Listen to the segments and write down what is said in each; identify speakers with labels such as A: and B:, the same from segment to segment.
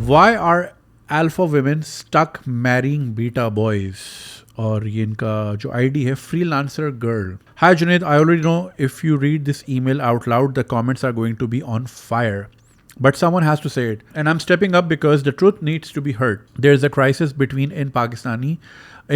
A: Y are alpha women stuck marrying beta boys? और ये इनका जो आईडी है freelancer girl. Hi Junaid, I already know if you read this email out loud, the comments are going to be on fire. But someone has to say it. And I'm stepping up because the truth needs to be heard. There's a crisis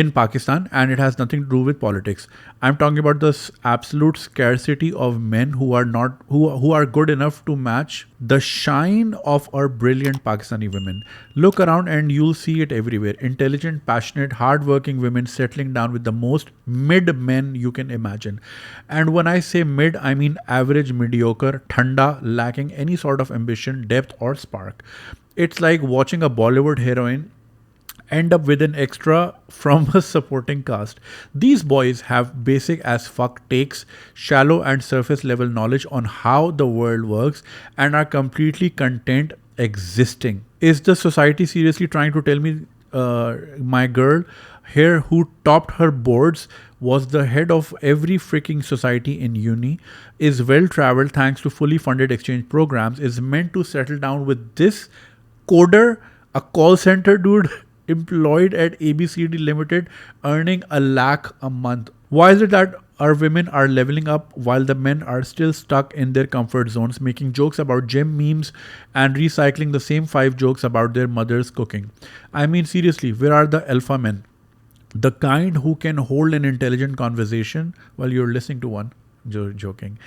A: in Pakistan, and it has nothing to do with politics. I'm talking about this absolute scarcity of men who are good enough to match the shine of our brilliant Pakistani women. Look around and you'll see it everywhere. Intelligent, passionate, hardworking women settling down with the most mid men you can imagine. And when I say mid, I mean average, mediocre, thanda, lacking any sort of ambition, depth, or spark. It's like watching a Bollywood heroine end up with an extra from a supporting cast. These boys have basic as fuck takes, shallow and surface level knowledge on how the world works, and are completely content existing. Is the society seriously trying to tell me my girl here who topped her boards, was the head of every freaking society in uni, is well traveled thanks to fully funded exchange programs, is meant to settle down with this coder, a call center dude employed at ABCD Limited, earning a lakh a month? Why is it that our women are leveling up while the men are still stuck in their comfort zones, making jokes about gym memes and recycling the same 5 jokes about their mother's cooking? I mean, seriously, where are the alpha men? The kind who can hold an intelligent conversation while you're listening to one. Joking.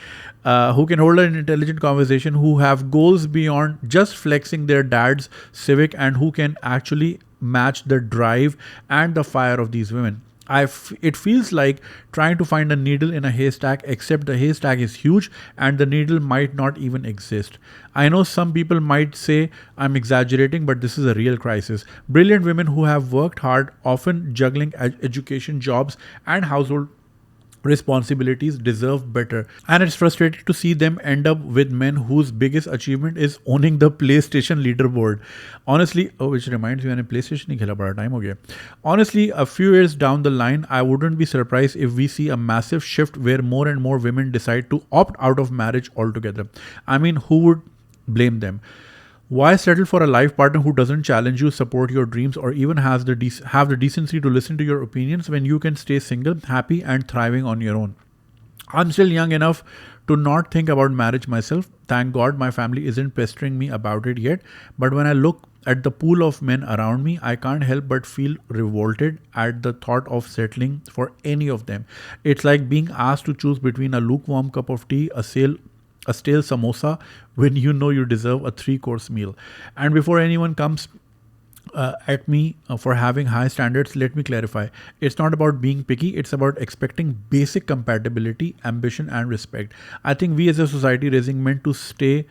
A: Who can hold an intelligent conversation, who have goals beyond just flexing their dad's civic, and who can actually match the drive and the fire of these women. It feels like trying to find a needle in a haystack, except the haystack is huge and the needle might not even exist. I know some people might say I'm exaggerating, but this is a real crisis. Brilliant women who have worked hard, often juggling education, jobs, and household responsibilities, deserve better. And it's frustrating to see them end up with men whose biggest achievement is owning the PlayStation leaderboard. Honestly, which reminds me, मैंने PlayStation नहीं खेला बड़ा time हो गया. Honestly, a few years down the line, I wouldn't be surprised if we see a massive shift where more and more women decide to opt out of marriage altogether. I mean, who would blame them? Why settle for a life partner who doesn't challenge you, support your dreams, or even has have the decency to listen to your opinions when you can stay single, happy, and thriving on your own? I'm still young enough to not think about marriage myself. Thank God my family isn't pestering me about it yet. But when I look at the pool of men around me, I can't help but feel revolted at the thought of settling for any of them. It's like being asked to choose between a lukewarm cup of tea, a stale samosa, when you know you deserve a 3-course meal. And before anyone comes at me for having high standards, let me clarify. It's not about being picky, it's about expecting basic compatibility, ambition, and respect. I think we as a society raising men to stay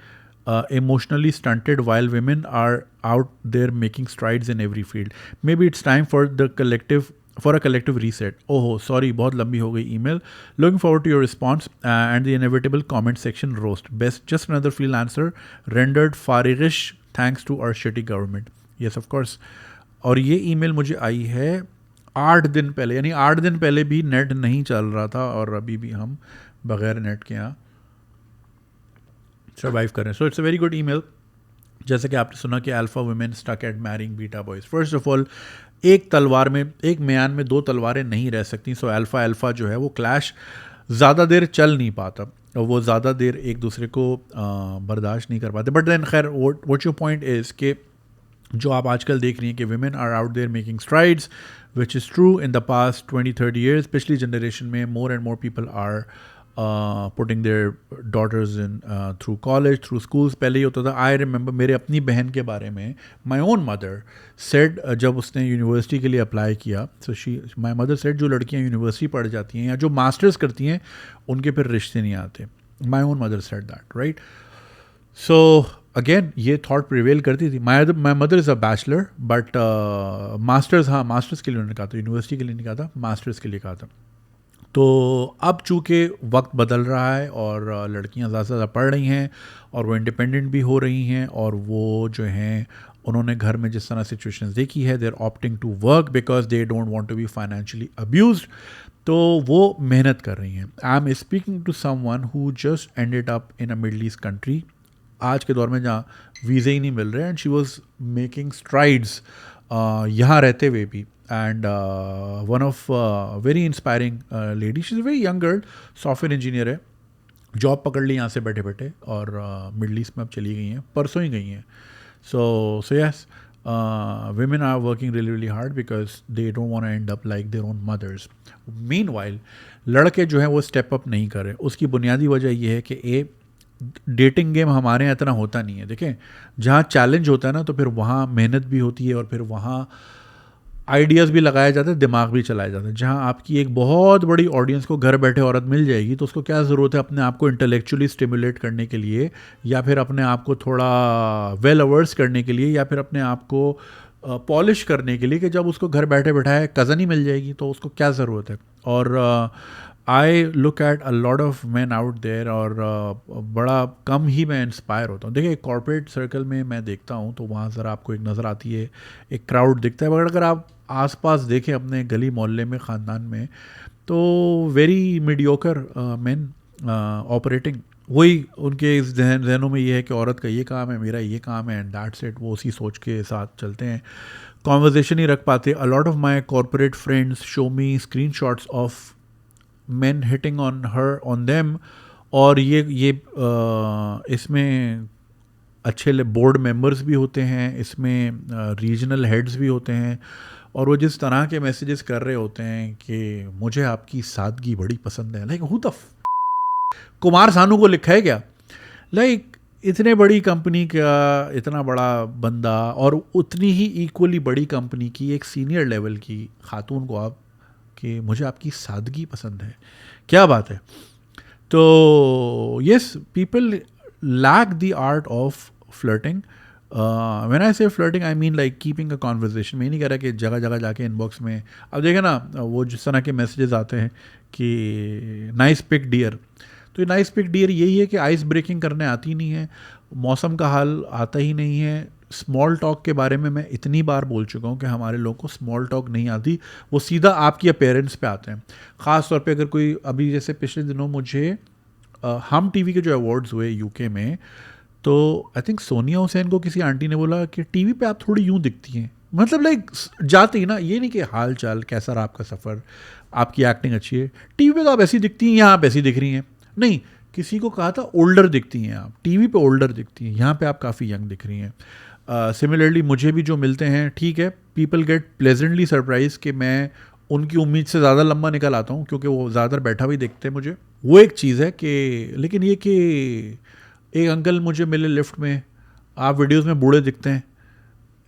A: emotionally stunted while women are out there making strides in every field. Maybe it's time for a collective reset. Oh, sorry, बहुत लंबी हो गई email. Looking forward to your response and the inevitable comment section roast. Best, just another freelancer rendered farighish thanks to our shitty government. Yes, of course. और ये email मुझे आई है 8 दिन पहले, यानी 8 दिन पहले भी नेट नहीं चल रहा था और अभी भी हम बगैर नेट के यहाँ सर्वाइव कर रहे हैं. So it's a very good email. जैसे कि आपने सुना कि alpha women stuck at marrying beta boys. First of all, एक म्यान में 2 तलवारें नहीं रह सकती. सो अल्फा जो है वो क्लैश ज़्यादा देर चल नहीं पाता, वो ज़्यादा देर एक दूसरे को बर्दाश्त नहीं कर पाते. बट देन खैर, व्हाट योर पॉइंट इज़ कि जो आप आजकल देख रही हैं कि women are out there making strides, which is true in the past 20-30 years. पिछली जनरेशन में more and more people are putting their daughters in through college, through schools. पहले ही होता था. I remember मेरे अपनी बहन के बारे में my own mother said, जब उसने यूनिवर्सिटी के लिए अप्लाई किया, so my mother said जो लड़कियां यूनिवर्सिटी पढ़ जाती हैं या जो मास्टर्स करती हैं उनके फिर रिश्ते नहीं आते. My own mother said that, right? So again ये थॉट प्रिवेल करती थी. My mother is a bachelor, but masters के लिए उन्होंने कहा था, यूनिवर्सिटी के लिए नहीं कहा था, मास्टर्स के लिए कहा था. तो अब चूँकि वक्त बदल रहा है और लड़कियां ज़्यादा से ज़्यादा पढ़ रही हैं और वो इंडिपेंडेंट भी हो रही हैं, और वो जो हैं उन्होंने घर में जिस तरह सिचुएशंस देखी है, they are opting to work because they don't want to be financially abused. तो वो मेहनत कर रही हैं. I am speaking to someone who just ended up in a Middle East country. आज के दौर में जहाँ वीज़े ही नहीं मिल रहे, and she was making strides यहाँ रहते हुए भी. And one of very inspiring lady, she is a very young girl, software engineer है, जॉब पकड़ ली यहाँ से बैठे बैठे, और मिडल ईस्ट में अब चली गई हैं, परसों ही गई हैं. So yes, women are working really really hard because they don't want to end up like their own mothers. Meanwhile, लड़के जो हैं वो स्टेप अप नहीं कर रहे. उसकी बुनियादी वजह ये है कि डेटिंग गेम हमारे यहाँ इतना होता नहीं है. देखें, जहाँ चैलेंज होता है ना, तो फिर वहाँ मेहनत भी होती है, और फिर वहाँ आइडियाज़ भी लगाए जाते हैं, दिमाग भी चलाया जाता है. जहाँ आपकी एक बहुत बड़ी ऑडियंस को घर बैठे औरत मिल जाएगी, तो उसको क्या ज़रूरत है अपने आप को इंटेलेक्चुअली स्टिमुलेट करने के लिए, या फिर अपने आप को थोड़ा वेल अवर्स करने के लिए, या फिर अपने आप को पॉलिश करने के लिए, कि जब उसको घर बैठे बैठाए कज़न ही मिल जाएगी, तो उसको क्या ज़रूरत है. और I look at a lot of man out there, और बड़ा कम ही मैं इंस्पायर होता हूँ. देखिए, कॉर्पोरेट सर्कल में मैं देखता हूँ तो वहाँ ज़रा आपको एक नज़र आती है, एक क्राउड दिखता है, मगर अगर आप आसपास देखें अपने गली मोहल्ले में, ख़ानदान में, तो वेरी मीडियोकर मैन ऑपरेटिंग. वही उनके इस जहनों में ये है कि औरत का ये काम है, मेरा ये काम है, एंड दैट्स इट. वो उसी सोच के साथ चलते हैं, कॉन्वर्जेसन ही रख पाते. अ lot of my corporate friends show me screen shots of men hitting on her on them, और ये इसमें अच्छे बोर्ड मेंबर्स भी होते हैं, इसमें रीजनल हेड्स भी होते हैं, और वो जिस तरह के मैसेजेस कर रहे होते हैं कि मुझे आपकी सादगी बड़ी पसंद है. Like who the Kumar Sanu को लिखा है क्या? लाइक इतने बड़ी कंपनी का इतना बड़ा बंदा, और उतनी ही इक्वली बड़ी कंपनी की एक सीनियर लेवल की खातून को आप कि मुझे आपकी सादगी पसंद है. क्या बात है. तो yes, people lack the art of flirting. When I say flirting, I mean like keeping a conversation. मैं नहीं कह रहा कि जगह जगह जाके इनबॉक्स में, अब देखें ना, वो जिस तरह के मैसेजेस आते हैं कि नाइस पिक डियर, तो ये नाइस पिक डियर यही है कि आइस ब्रेकिंग करने आती नहीं है, मौसम का हाल आता ही नहीं है. स्मॉल टॉक के बारे में मैं इतनी बार बोल चुका हूँ कि हमारे लोगों को स्मॉल टॉक नहीं आती, वो सीधा आपकी अपीयरेंस पे आते हैं. ख़ास तौर पे अगर कोई, अभी जैसे पिछले दिनों मुझे हम टीवी के जो अवार्ड्स हुए यूके में, तो आई थिंक सोनिया हुसैन को किसी आंटी ने बोला कि टीवी पे आप थोड़ी यूँ दिखती हैं. मतलब लाइक जाते ही ना, ये नहीं कि हाल चाल कैसा रहा आपका सफ़र, आपकी एक्टिंग अच्छी है, टीवी पे तो आप ऐसी दिखती हैं, यहाँ आप ऐसी दिख रही हैं. नहीं, किसी को कहा था ओल्डर दिखती हैं आप, टीवी पे ओल्डर दिखती हैं, यहाँ पे आप काफ़ी यंग दिख रही हैं. सिमिलरली मुझे भी जो मिलते हैं, ठीक है, पीपल गेट प्लेजेंटली सरप्राइज कि मैं उनकी उम्मीद से ज़्यादा लंबा निकल आता हूँ, क्योंकि वो ज़्यादातर बैठा हुई देखते हैं मुझे. वो एक चीज़ है कि, लेकिन ये कि एक अंकल मुझे मिले लिफ्ट में, आप वीडियोस में बूढ़े दिखते हैं,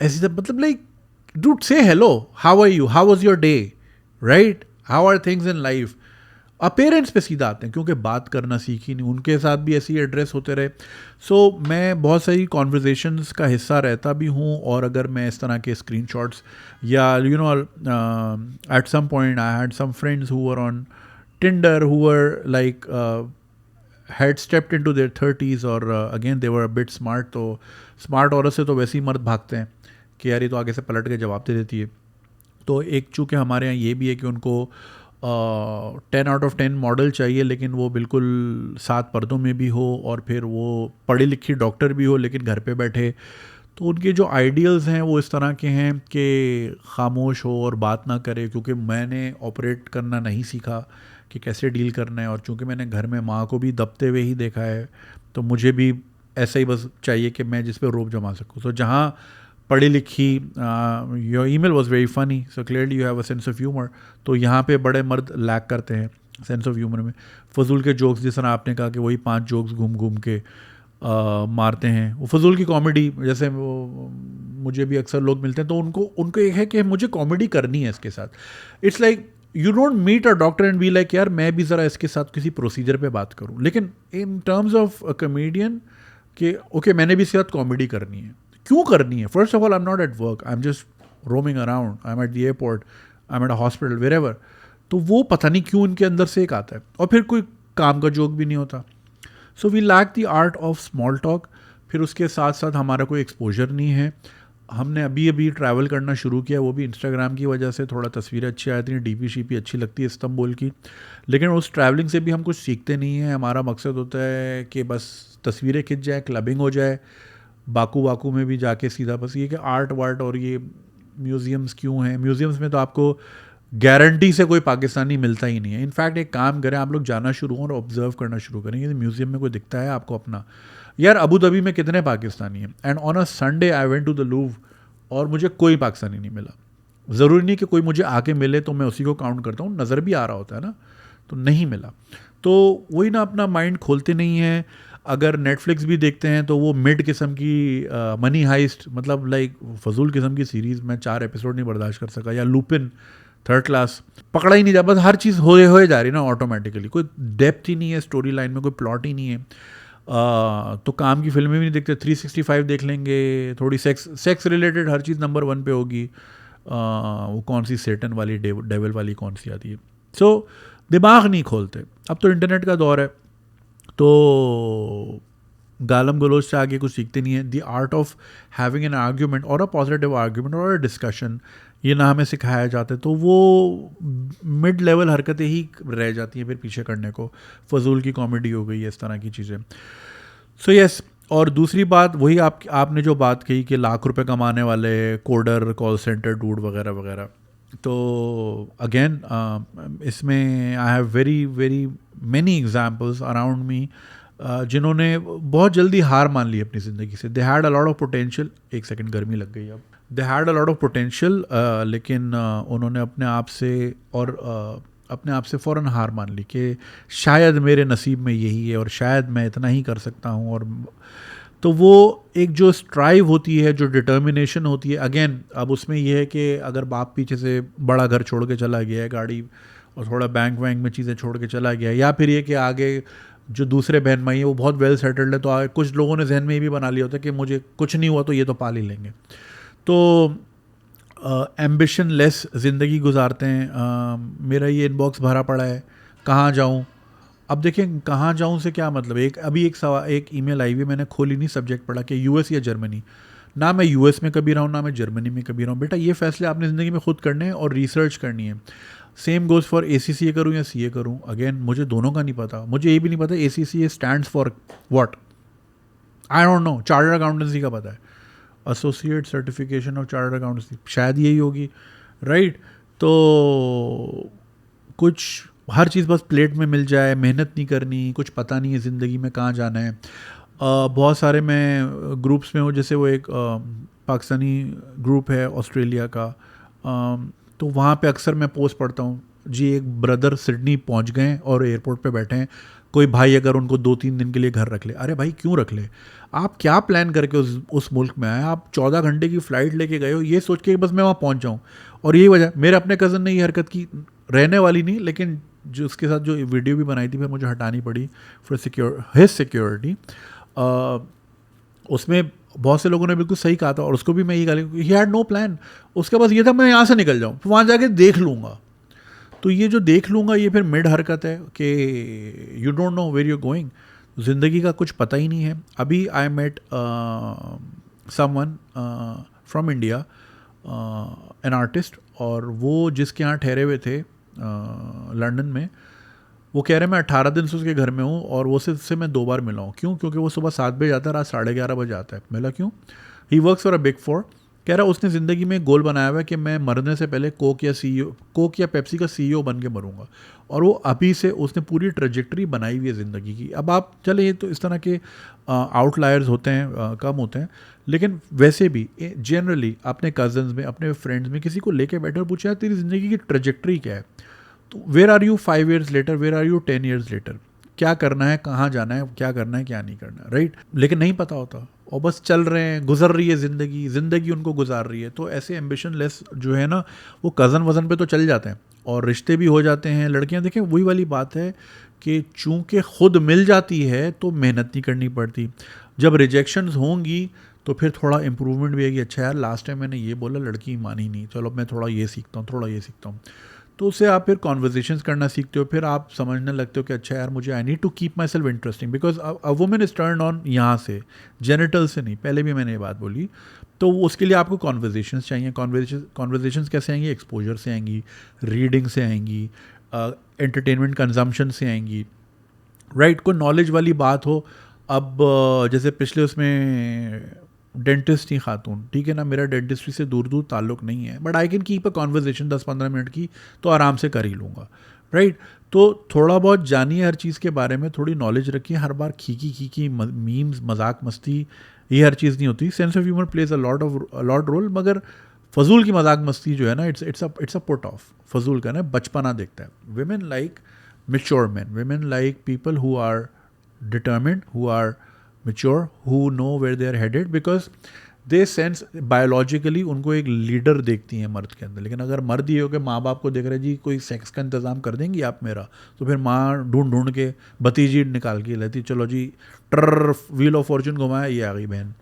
A: ऐसी सब. मतलब like dude, say hello, how are you, how was your day, right, how are things in life. अपेरेंट्स पे सीधा आते हैं, क्योंकि बात करना सीखी नहीं. उनके साथ भी ऐसे ही एड्रेस होते रहे. सो मैं बहुत सारी कॉन्वर्जेशंस का हिस्सा रहता भी हूँ, और अगर मैं इस तरह के स्क्रीनशॉट्स, या you know, at some point I had some friends who were on Tinder, who were like had stepped into their 30s, और again they were a bit smart. तो स्मार्ट औरत से तो वैसे ही मर्द भागते हैं कि यार ये तो आगे से पलट के जवाब दे देती है. तो एक चूँकि हमारे यहाँ ये भी है कि उनको 10 आउट ऑफ 10 मॉडल चाहिए, लेकिन वो बिल्कुल 7 पर्दों में भी हो, और फिर वो पढ़ी लिखी डॉक्टर भी हो, लेकिन घर पे बैठे. तो उनके जो आइडियल्स हैं वो इस तरह के हैं कि खामोश हो और बात ना करे. क्योंकि मैंने ऑपरेट करना नहीं सीखा कि कैसे डील करना है, और चूँकि मैंने घर में माँ को भी दबते हुए ही देखा है, तो मुझे भी ऐसा ही बस चाहिए कि मैं जिस पे रोब जमा सकूँ. तो जहाँ पढ़ी लिखी, your email was very funny, so clearly you have a sense of humour. तो यहाँ पे बड़े मर्द लैक करते हैं सेंस ऑफ ह्यूमर में. फजूल के जोक्स, जिस तरह आपने कहा कि वही 5 जोक्स घूम घूम के मारते हैं, वो फजूल की कॉमेडी. जैसे वो मुझे भी अक्सर लोग मिलते हैं, तो उनको एक है कि मुझे कॉमेडी करनी है इसके साथ. It's like you don't meet a doctor and be like यार मैं भी ज़रा इसके साथ किसी प्रोसीजर पे बात करूँ. लेकिन in terms of a comedian कि ओके मैंने भी इसके साथ कॉमेडी करनी है. क्यों करनी है? First of all, I am not at work, I am just roaming around, I am at the airport, I am at a hospital, wherever. तो वो पता नहीं क्यों इनके अंदर से एक आता है, और फिर कोई काम का जोक भी नहीं होता. So we lack the art of small talk. फिर उसके साथ साथ हमारा कोई एक्सपोजर नहीं है. हमने अभी अभी ट्रैवल करना शुरू किया, वो भी इंस्टाग्राम की वजह से। थोड़ा तस्वीरें अच्छी आती हैं, डीपी शीपी अच्छी लगती है इस्तांबुल की, लेकिन उस ट्रैवलिंग से भी हम कुछ सीखते नहीं हैं। हमारा मकसद होता है कि बस तस्वीरें खिंच जाए, क्लबिंग हो जाए, बाकू वाकू में भी जाके सीधा बस ये कि आर्ट वार्ट और ये म्यूज़ियम्स क्यों हैं। म्यूज़ियम्स में तो आपको गारंटी से कोई पाकिस्तानी मिलता ही नहीं है। इनफैक्ट एक काम करें, आप लोग जाना शुरू हों और ऑब्जर्व करना शुरू करें, यदि म्यूज़ियम में कोई दिखता है आपको अपना, यार अबू धाबी में कितने पाकिस्तानी हैं। And on a Sunday I went to the Louvre और मुझे कोई पाकिस्तानी नहीं मिला। ज़रूरी नहीं कि कोई मुझे आके मिले तो मैं उसी को काउंट करता हूँ, नज़र भी आ रहा होता है ना, तो नहीं मिला। तो वही ना, अपना माइंड खोलते नहीं हैं। अगर नेटफ्लिक्स भी देखते हैं तो वो मिड किस्म की मनी हाइस्ट, मतलब लाइक फजूल किस्म की सीरीज़, मैं 4 एपिसोड नहीं बर्दाश्त कर सका। या लुपिन, थर्ड क्लास, पकड़ा ही नहीं जा, बस हर चीज़ होए जा रही ना ऑटोमेटिकली, कोई डेप्थ ही नहीं है स्टोरी लाइन में, कोई प्लॉट ही नहीं है। तो काम की फिल्में भी नहीं देखते, 365 देख लेंगे, थोड़ी सेक्स रिलेटेड हर चीज़ नंबर 1 पे होगी। वो कौन सी सेटन वाली डेविल वाली कौन सी आती है। सो दिमाग नहीं खोलते। अब तो इंटरनेट का दौर है, तो गालम गलोच से आगे कुछ सीखते नहीं है। The art of having an argument और अ पॉजिटिव आर्ग्यूमेंट और अ डिस्कशन, ये ना हमें सिखाया जाता है, तो वो मिड लेवल हरकतें ही रह जाती हैं फिर पीछे करने को। फजूल की कॉमेडी हो गई है, इस तरह की चीज़ें। सो यस, और दूसरी बात वही आपने जो बात कही कि लाख रुपए कमाने वाले कोडर, कॉल सेंटर डूड वगैरह वगैरह, तो अगेन इसमें I have very very many examples around me जिन्होंने बहुत जल्दी हार मान ली अपनी ज़िंदगी से। They had a lot of potential, एक सेकंड गर्मी लग गई अब। They had a lot of potential, लेकिन उन्होंने अपने आप से फ़ौरन हार मान ली कि शायद मेरे नसीब में यही है और शायद मैं इतना ही कर सकता हूँ। और तो वो एक जो स्ट्राइव होती है, जो डिटर्मिनेशन होती है, अगेन अब उसमें यह है कि अगर बाप पीछे से बड़ा घर छोड़ के चला गया है, गाड़ी और थोड़ा बैंक वैंक में चीज़ें छोड़ के चला गया है, या फिर ये कि आगे जो दूसरे बहन भाई हैं वो बहुत वेल सेटल्ड है, तो आगे कुछ लोगों ने जहन में ये भी बना लिया होता है कि मुझे कुछ नहीं हुआ तो ये तो पाल ही लेंगे, तो एम्बिशन लेस ज़िंदगी गुजारते हैं। मेरा ये इनबॉक्स भरा पड़ा है, कहाँ जाऊँ। अब देखें कहाँ जाऊँ से क्या मतलब, एक ईमेल आई हुई, मैंने खोली नहीं, सब्जेक्ट पढ़ा कि यूएस या जर्मनी। ना मैं यूएस में कभी रहा हूँ, ना मैं जर्मनी में कभी रहा हूँ। बेटा ये फैसले आपने ज़िंदगी में खुद करने हैं और रिसर्च करनी है। सेम गोज़ फॉर ACCA करूँ या CA करूँ। अगेन मुझे दोनों का नहीं पता, मुझे ये भी नहीं पता ACCA stands for what, I don't know. Chartered accountancy का पता है, associate certification of chartered accountancy, शायद यही होगी, राइट। तो कुछ हर चीज़ बस प्लेट में मिल जाए, मेहनत नहीं करनी, कुछ पता नहीं है ज़िंदगी में कहाँ जाना है। बहुत सारे मैं ग्रुप्स में हूँ, जैसे वो एक पाकिस्तानी ग्रुप है ऑस्ट्रेलिया का, तो वहाँ पे अक्सर मैं पोस्ट पढ़ता हूँ जी, एक ब्रदर सिडनी पहुँच गए और एयरपोर्ट पे बैठे हैं, कोई भाई अगर उनको 2-3 दिन के लिए घर रख ले। अरे भाई क्यों रख ले, आप क्या प्लान करके उस मुल्क में आए, आप 14 घंटे की फ़्लाइट लेके गए हो ये सोच के बस मैं वहाँ पहुँच जाऊँ। और यही वजह, मेरे अपने कज़न ने ये हरकत की, रहने वाली नहीं, लेकिन जो उसके साथ जो वीडियो भी बनाई थी फिर मुझे हटानी पड़ी फॉर हिज सिक्योरिटी। उसमें बहुत से लोगों ने बिल्कुल सही कहा था, और उसको भी मैं ये गाली, ही हैड नो प्लान, उसके पास ये था मैं यहाँ से निकल जाऊँ, वहाँ जाके देख लूँगा। तो ये जो देख लूँगा ये फिर मिड हरकत है कि you don't know where you going, ज़िंदगी का कुछ पता ही नहीं है। अभी I met someone from India, an artist, और वो जिसके यहाँ ठहरे हुए थे लंदन में, वो कह रहे मैं 18 दिन से उसके घर में हूँ और वो से मैं 2 बार मिला हूँ। क्यों? क्योंकि वो सुबह 7 बजे आता है, रात 11:30 बजे आता है। मिला क्यों? He works for a big 4। कह रहा उसने ज़िंदगी में गोल बनाया हुआ है कि मैं मरने से पहले कोक या पेप्सी का CEO बन के मरूंगा, और वो अभी से उसने पूरी ट्रेजेक्टरी बनाई हुई है ज़िंदगी की। अब आप चले, ये तो इस तरह के आउटलायर्स होते हैं, कम होते हैं, लेकिन वैसे भी जनरली अपने कजन्स में, अपने फ्रेंड्स में किसी को लेके बैठे और पूछा तेरी ज़िंदगी की ट्रेजेक्टरी क्या है, तो where are you 5 years later, where are you 10 years later, क्या करना है, कहाँ जाना है, क्या करना है, क्या नहीं करना, राइट। लेकिन नहीं पता होता और बस चल रहे हैं, गुजर रही है ज़िंदगी उनको गुजार रही है। तो ऐसे एम्बिशन लेस जो है ना, वो कज़न वज़न पे तो चल जाते हैं और रिश्ते भी हो जाते हैं। लड़कियां देखें, वही वाली बात है कि चूंकि खुद मिल जाती है तो मेहनत नहीं करनी पड़ती। जब रिजेक्शंस होंगी तो फिर थोड़ा इम्प्रूवमेंट भी आएगी, अच्छा यार लास्ट टाइम मैंने ये बोला लड़की मानी नहीं, चलो मैं थोड़ा ये सीखता हूँ, तो उससे आप फिर कॉन्वर्जेशंस करना सीखते हो, फिर आप समझने लगते हो कि अच्छा यार मुझे I need to keep myself interesting, because a woman is turn on यहाँ से, जेनिटल से नहीं, पहले भी मैंने ये बात बोली। तो उसके लिए आपको कॉन्वर्जेशंस चाहिए। कॉन्वर्जेशंस कैसे आएंगी? एक्सपोजर से आएंगी, रीडिंग से आएंगी, एंटरटेनमेंट कंजम्पशन से आएंगी, राइट? कोई नॉलेज वाली बात हो। अब जैसे पिछले उसमें डेंटिस्ट थी खातून, ठीक है ना, मेरा डेंटिस्ट्री से दूर दूर ताल्लुक नहीं है, but I can keep a conversation 10-15 minute की, तो आराम से कर ही लूँगा, राइट? तो थोड़ा बहुत जानिए हर चीज़ के बारे में, थोड़ी नॉलेज रखिए। हर बार खीकी खीकी मीम्स, मजाक मस्ती, ये हर चीज़ नहीं होती। Sense of humour plays a lot role, मगर फजूल की मजाक मस्ती जो है ना, इट्स अ पुट ऑफ। फजूल का ना बचपना देखता है। Women like mature men, women like people who are determined, who are mature, who know where they are headed, because they sense biologically, उनको एक लीडर देखती हैं मर्द के अंदर। लेकिन अगर मर्द ये हो कि माँ बाप को देख रहे जी कोई सेक्स का इंतज़ाम कर देंगी आप मेरा, तो फिर माँ ढूंढ ढूंढ के भतीजी निकाल के लेती, चलो जी ट्र व्हील ऑफ फॉर्चून घुमाया, ये आ गई बहन।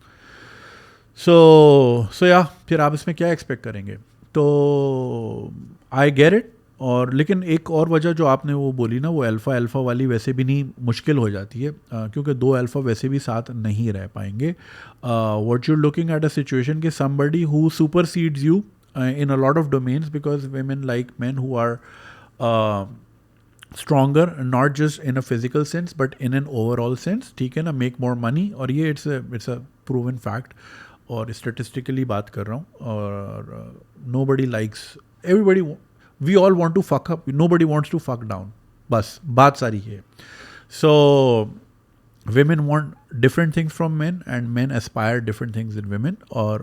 A: सो या फिर आप इसमें क्या एक्सपेक्ट करेंगे? तो आई गेट इट। और लेकिन एक और वजह जो आपने वो बोली ना, वो अल्फ़ा अल्फ़ा वाली वैसे भी नहीं, मुश्किल हो जाती है, क्योंकि दो अल्फ़ा वैसे भी साथ नहीं रह पाएंगे। What you looking at a situation कि somebody who supersedes you in a lot of domains, because women लाइक men who are stronger, not just in a physical sense but in an overall sense, ठीक है ना, make more money। और ये it's a proven fact, और statistically बात कर रहा हूँ। और nobody likes, everybody, we all want to fuck up, nobody wants to fuck down, बस बात सारी है। So women want different things from men and men aspire different things in women, और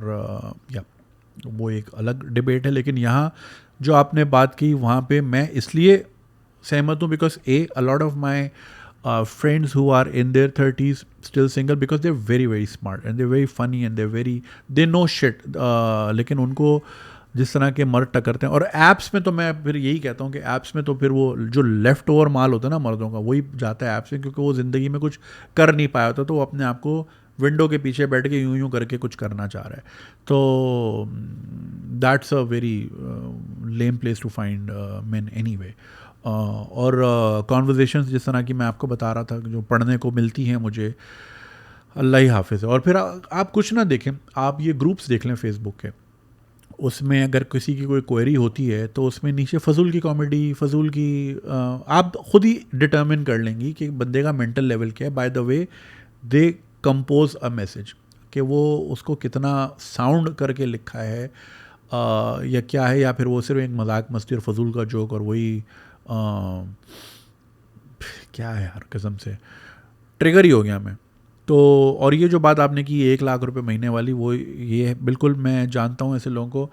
A: या वो एक अलग डिबेट है। लेकिन यहाँ जो आपने बात की वहाँ पे मैं इसलिए सहमत हूँ, because a lot of my friends who are in their 30s still single, because they're very very smart and they're very funny and they know shit, लेकिन उनको जिस तरह के मर्द टकरते हैं। और ऐप्स में तो मैं फिर यही कहता हूँ कि ऐप्स में तो फिर वो जो लेफ़्ट ओवर माल होता है ना मर्दों का, वही जाता है ऐप्स में, क्योंकि वो ज़िंदगी में कुछ कर नहीं पाया होता, तो वो अपने आप को विंडो के पीछे बैठ के यूं यूं करके कुछ करना चाह रहा है। तो that's a very lame place to find men anyway. और कॉन्वर्जेशंस जिस तरह की मैं आपको बता रहा था जो पढ़ने को मिलती हैं मुझे, अल्लाह ही हाफिज़ है। और फिर आप कुछ ना देखें, आप ये ग्रुप्स देख लें फेसबुक के, उसमें अगर किसी की कोई क्वेरी होती है तो उसमें नीचे फजूल की कॉमेडी, फजूल की आप खुद ही डिटर्मिन कर लेंगी कि बंदे का मेंटल लेवल क्या है। By the way they compose a message कि वो उसको कितना साउंड करके लिखा है, या क्या है, या फिर वो सिर्फ एक मजाक मस्ती और फजूल का जोक, और वही क्या है यार, कसम से ट्रिगर ही हो गया मैं तो। और ये जो बात आपने की 1 लाख रुपए महीने वाली, वो ये बिल्कुल मैं जानता हूँ ऐसे लोगों को।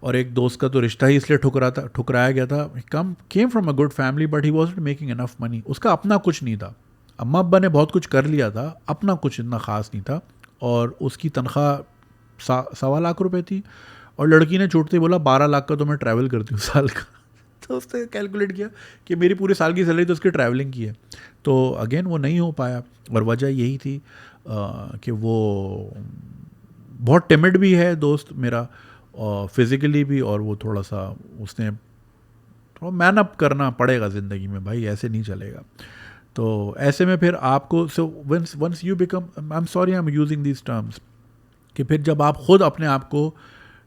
A: और एक दोस्त का तो रिश्ता ही इसलिए ठुकराया गया था, came from a good family but he wasn't making enough money. उसका अपना कुछ नहीं था, अम्मा अब्बा ने बहुत कुछ कर लिया था, अपना कुछ इतना ख़ास नहीं था, और उसकी तनख्वाह 1.25 लाख रुपए थी, और लड़की ने छूटते ही बोला 12 लाख का तो मैं ट्रैवल करती हूँ साल का। तो उसने कैलकुलेट किया कि मेरी पूरे साल की सैलरी तो उसकी ट्रैवलिंग की है। तो अगेन वो नहीं हो पाया, और वजह यही थी कि वो बहुत टिमिड भी है दोस्त मेरा, और फिज़िकली भी, और वो थोड़ा सा उसने थोड़ा मैन अप करना पड़ेगा ज़िंदगी में भाई, ऐसे नहीं चलेगा। तो ऐसे में फिर आपको, so once you become, I am sorry I am using these terms, कि फिर जब आप खुद अपने आप को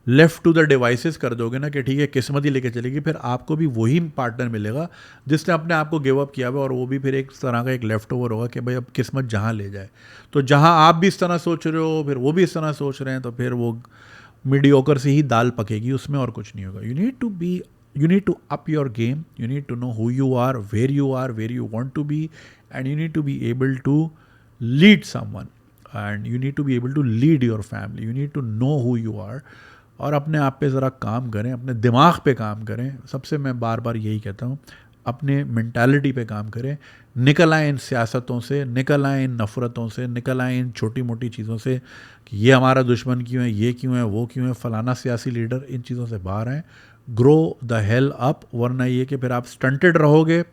A: लेफ्ट टू द डिवाइसेस कर दोगे ना कि ठीक है किस्मत ही लेके चलेगी, फिर आपको भी वही पार्टनर मिलेगा जिसने अपने आप को गिव अप किया हुआ, और वो भी फिर एक तरह का एक लेफ्ट ओवर होगा कि भाई अब किस्मत जहाँ ले जाए। तो जहाँ आप भी इस तरह सोच रहे हो, फिर वो भी इस तरह सोच रहे हैं, तो फिर वो मीडियोकर से ही दाल पकेगी, उसमें और कुछ नहीं होगा। you need to up your game, you need to know who you are, where you want to be, and you need to be able to lead someone, and you need to be able to lead your family, you need to know who you are। और अपने आप पे ज़रा काम करें, अपने दिमाग पे काम करें। सबसे मैं बार बार यही कहता हूँ, अपने मेंटालिटी पे काम करें। निकल आए इन सियासतों से, निकल आए इन नफ़रतों से, निकल आए इन छोटी मोटी चीज़ों से कि ये हमारा दुश्मन क्यों है, ये क्यों है, वो क्यों है, फलाना सियासी लीडर, इन चीज़ों से बाहर आएँ। ग्रो द हेल अप, वरना ये कि फिर आप स्टंटेड रहोगे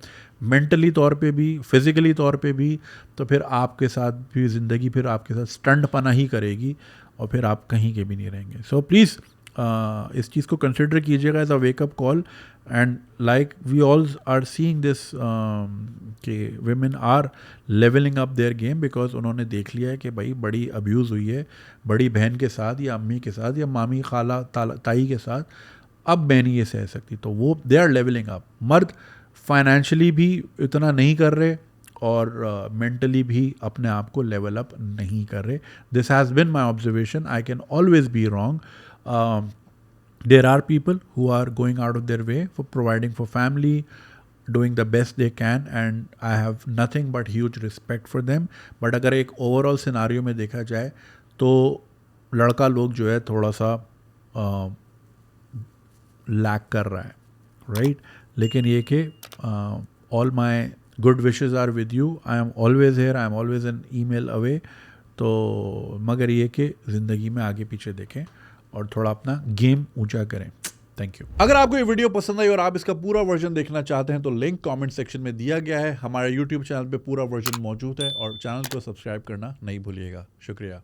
A: मेंटली तौर पे भी, फिज़िकली तौर पे भी, तो फिर आपके साथ भी ज़िंदगी फिर आपके साथ स्टंट पना ही करेगी, और फिर आप कहीं के भी नहीं रहेंगे। सो प्लीज़ इस चीज़ को कंसिडर कीजिएगा as a wake up call. And like we all are seeing this कि women are levelling up their game because उन्होंने देख लिया है कि भाई बड़ी अब्यूज़ हुई है बड़ी बहन के साथ या अम्मी के साथ या मामी खाला ताई के साथ, अब मैं नहीं ये सह सकती. तो वो दे आर लेवलिंग अप. मर्द फाइनेंशियली भी इतना नहीं कर रहे और मेंटली भी अपने आप को लेवल अप नहीं कर रहे. This has been my observation. I can always be wrong. There are people who are going out of their way for providing for family, doing the best they can, and I have nothing but huge respect for them. But अगर एक overall scenario में देखा जाए तो लड़का लोग जो है थोड़ा सा लैक कर रहा है, राइट? लेकिन ये कि all my good wishes are with you. I am always here, I am always an email away. तो मगर ये कि ज़िंदगी में आगे पीछे देखें और थोड़ा अपना गेम ऊंचा करें. Thank you. अगर आपको ये वीडियो पसंद आई और आप इसका पूरा वर्जन देखना चाहते हैं तो लिंक कमेंट सेक्शन में दिया गया है. हमारे यूट्यूब चैनल पे पूरा वर्जन मौजूद है और चैनल को सब्सक्राइब करना नहीं भूलिएगा. शुक्रिया.